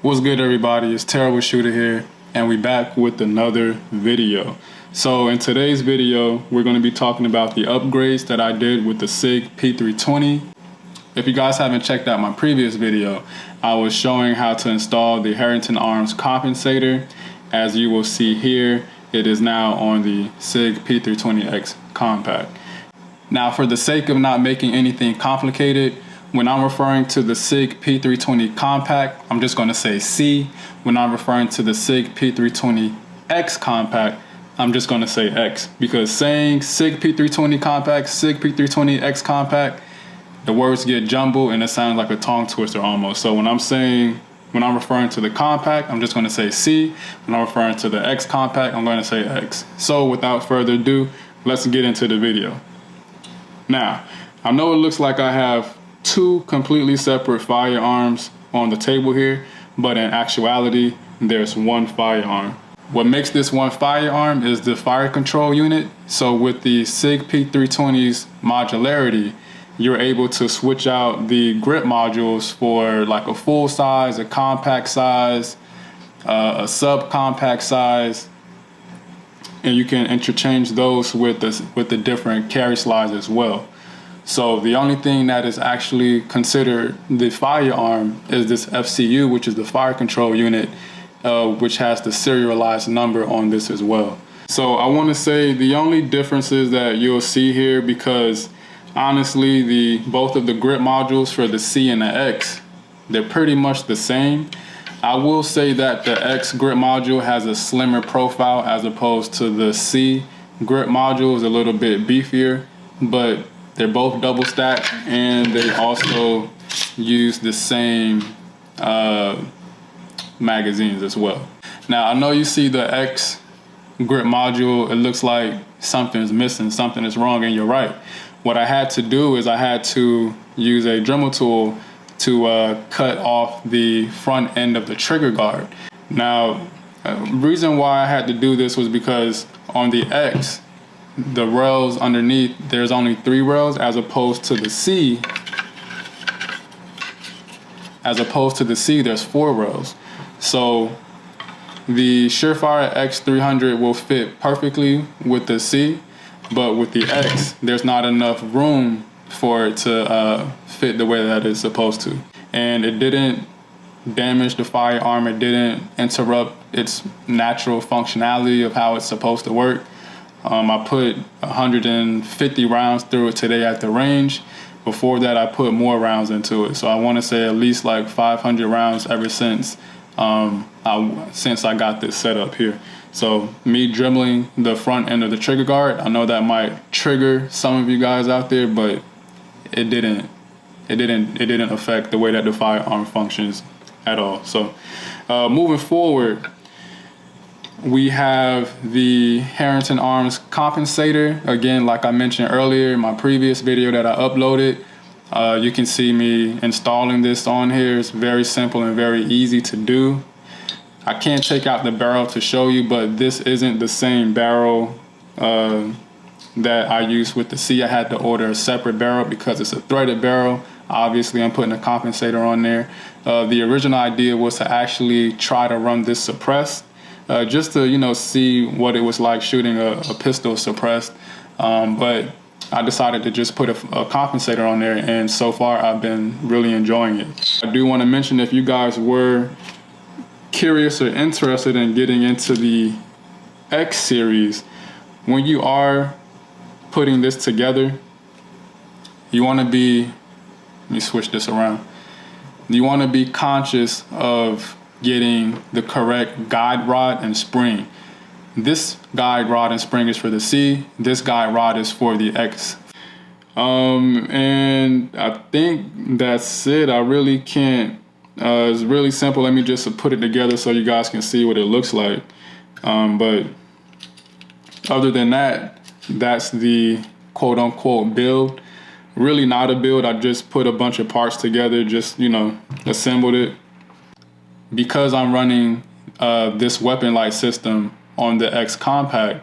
What's good, everybody? It's Terrible Shooter here, and we back with another video. So in today's video, we're going to be talking about the upgrades that I did with the Sig P320. If you guys haven't checked out my previous video, I was showing how to install the Firearms Compensator. As you will see here, it is now on the Sig P320 xCompact. Now, for the sake of not making anything complicated, when I'm referring to the Sig P320 Compact, I'm just going to say C. When I'm referring to the Sig P320 xCompact, I'm just going to say X. Because saying Sig P320 Compact, Sig P320 xCompact, the words get jumbled and it sounds like a tongue twister almost. So when I'm referring to the Compact, I'm just going to say C. When I'm referring to the xCompact, I'm going to say X. So without further ado, let's get into the video. Now, I know it looks like I have two completely separate firearms on the table here, but in actuality, there's one firearm. What makes this one firearm is the fire control unit. So with the Sig P320's modularity, you're able to switch out the grip modules for like a full size, a compact size, a subcompact size, and you can interchange those with the different carry slides as well. So the only thing that is actually considered the firearm is this FCU, which is the fire control unit, which has the serialized number on this as well. So I want to say the only differences that you'll see here, because honestly, both of the grip modules for the C and the X, they're pretty much the same. I will say that the X grip module has a slimmer profile as opposed to the C grip module is a little bit beefier, but they're both double stacked and they also use the same magazines as well. Now, I know you see the X grip module, it looks like something's missing, something is wrong, and you're right. What I had to do is I had to use a Dremel tool to cut off the front end of the trigger guard. Now, reason why I had to do this was because on the X, the rails underneath, there's only 3 rails as opposed to the C. There's 4 rails. So the Surefire X300 will fit perfectly with the C, but with the X, there's not enough room for it to fit the way that it's supposed to. And it didn't damage the firearm. It didn't interrupt its natural functionality of how it's supposed to work. I put 150 rounds through it today at the range. Before that, I put more rounds into it. So I want to say at least like 500 rounds ever since I got this set up here. So me dremeling the front end of the trigger guard, I know that might trigger some of you guys out there, but it didn't affect the way that the firearm functions at all. So moving forward, we have the Firearms Compensator. Again, like I mentioned earlier in my previous video that I uploaded, you can see me installing this on here. It's very simple and very easy to do. I can't take out the barrel to show you, but this isn't the same barrel that I used with the C. I had to order a separate barrel because it's a threaded barrel. Obviously, I'm putting a compensator on there. The original idea was to actually try to run this suppressed, just to see what it was like shooting a pistol suppressed. But I decided to just put a compensator on there, and so far I've been really enjoying it. I do want to mention, if you guys were curious or interested in getting into the X series, when you are putting this together, you want to be, let me switch this around. You want to be conscious of getting the correct guide rod and spring. This guide rod and spring is for the C. This guide rod is for the X. And I think that's it. I really can't. It's really simple. Let me just put it together so you guys can see what it looks like. But other than that, that's the quote unquote build. Really not a build. I just put a bunch of parts together, just, assembled it. Because I'm running this weapon light system on the xCompact,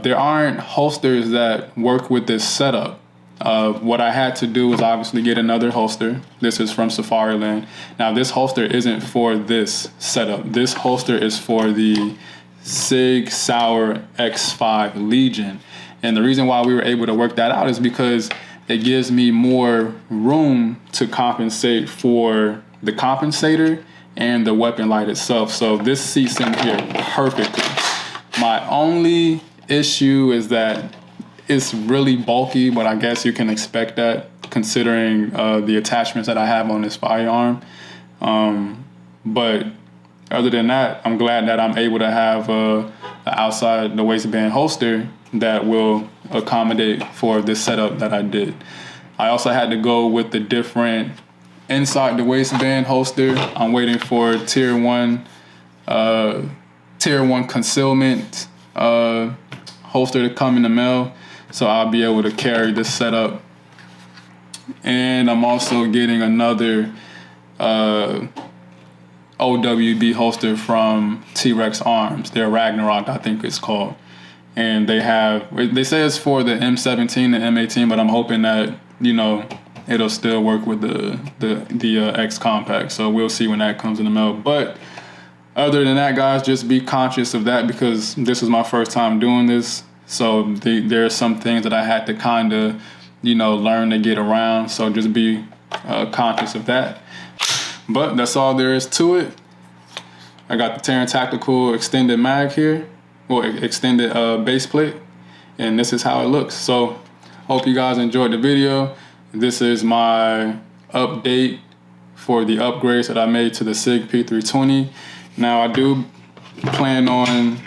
there aren't holsters that work with this setup. What I had to do was obviously get another holster. This is from Safariland. Now this holster isn't for this setup. This holster is for the Sig Sauer X5 Legion. And the reason why we were able to work that out is because it gives me more room to compensate for the compensator and the weapon light itself. So this seats in here perfectly. My only issue is that it's really bulky, but I guess you can expect that considering the attachments that I have on this firearm. But other than that, I'm glad that I'm able to have the outside the waistband holster that will accommodate for this setup that I did. I also had to go with the different inside the waistband holster. I'm waiting for tier one concealment holster to come in the mail, so I'll be able to carry this setup. And I'm also getting another OWB holster from T.errible, their Ragnarok, I think it's called. And they say it's for the M17 and M18, but I'm hoping that, you know, it'll still work with the xCompact. So we'll see when that comes in the mail. But other than that, guys, just be conscious of that because this is my first time doing this. So there are some things that I had to kind of, you know, learn to get around. So just be conscious of that. But that's all there is to it. I got the Terran Tactical extended mag here, or extended base plate, and this is how it looks. So hope you guys enjoyed the video. This is my update for the upgrades that I made to the Sig P320. Now I do plan on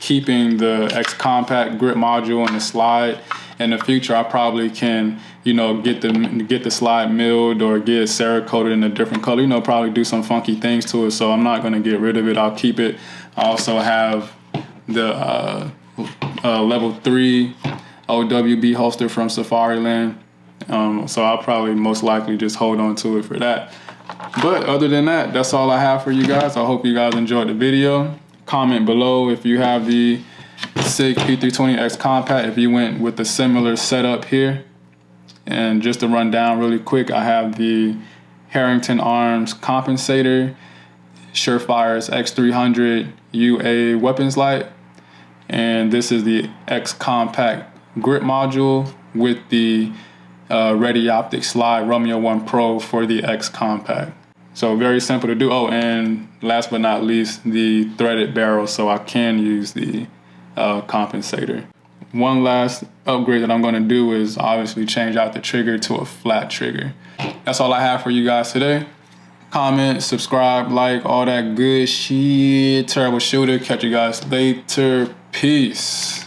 keeping the xCompact grip module and the slide. In the future, I probably can, you know, get the slide milled or get it Cerakoted in a different color. You know, probably do some funky things to it. So I'm not gonna get rid of it. I'll keep it. I also have the level 3 OWB holster from Safariland. So I'll probably most likely just hold on to it for that. But other than that, that's all I have for you guys. I hope you guys enjoyed the video. Comment below if you have the Sig P320 xCompact, if you went with a similar setup here. And just to run down really quick, I have the Harrington Arms Compensator, Surefire's X300 UA weapons light, and this is the xCompact grip module with the Ready Optic Slide Romeo 1 Pro for the xCompact. So very simple to do. Oh, and last but not least, the threaded barrel, so I can use the compensator. One last upgrade that I'm going to do is obviously change out the trigger to a flat trigger. That's all I have for you guys today. Comment, subscribe, like, all that good shit. Terrible Shooter. Catch you guys later. Peace.